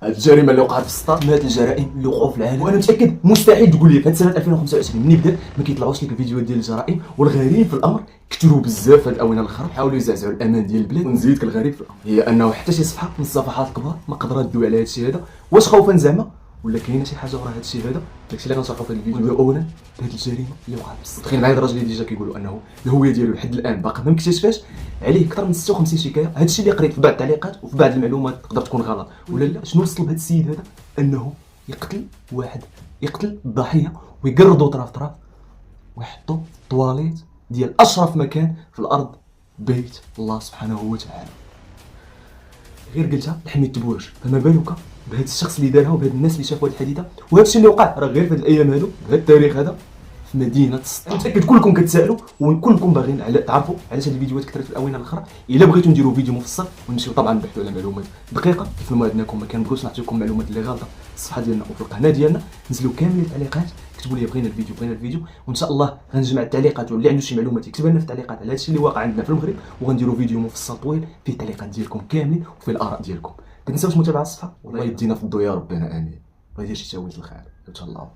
هاد الجريمه اللي وقعت في السطات من هاد الجرائم اللي وقعوا في العالم، وانا متاكد مستحيل تقول لي في هاد سنه 2025 ملي بدات ما كيطلعوش لك الفيديوهات ديال الجرائم. والغريب في الامر كثروا بزاف هاد الاونه الاخرى حاولوا يزعزعوا الامان ديال البلاد. ونزيدك الغريب في الامر هي انه حتى شي صفحه من الصفحات الكبار ما قدرات تدوي على هاد الشيء هذا. واش خوفا زعما ولا كاينه شي حاجه ورا هاد الشيء هذا؟ داكشي اللي غنشرحوا في هاد الفيديو. ونبداو اولا بهاد الجريمه اللي وقعت في السطات. تخيل معايا الراجل اللي ديجا كيقولوا انه الهويه ديالو لحد الان باقي ما مكتشفاش، عليه اكثر من 56 شكايه. هاد الشيء اللي قريت في بعض التعليقات وفي بعض المعلومات تقدر تكون غلط ولا لا. شنو وصل بهاد السيد هذا انه يقتل واحد، يقتل الضحيه ويقرضوا طراف ويحطوا طواليت ديال اشرف مكان في الارض، بيت الله سبحانه وتعالى. غير قلتها لحمي التبوج، فما بالك بهذا الشخص اللي دارها وبهاد الناس اللي شافوا هاد الحديثه. وهذا الشيء اللي وقع راه غير في هاد الايام هادو بهذا التاريخ هذا في مدينه السطات. متاكد كلكم كتسالوا وكلكم باغيين تعرفوا علاش هاد الفيديوهات كثرت في الاونه الاخرى. الا بغيتوا نديروا فيديو مفصل ونمشيو طبعا نبحثوا على معلومات دقيقه كيف ما عندناكم، ما كنبغيوش نعطيو لكم معلومات اللي غلطه. الصفحه ديالنا وفي القناه ديالنا نزلوا كامل التعليقات، كتبوا لي بغينا الفيديو بغينا الفيديو، وان شاء الله غنجمع التعليقات واللي عنده شي معلومات يكتبها لنا في التعليقات على هادشي اللي واقع عندنا في المغرب، وغنديروا فيديو مفصل طويل فيه التعليقات ديالكم كاملين وفيه الاراء ديالكم. ما تنساوش متابعه الصفحه والله يدينا في الضو يا ربنا امين. الله يدير شي تاويل الخير ان شاء الله.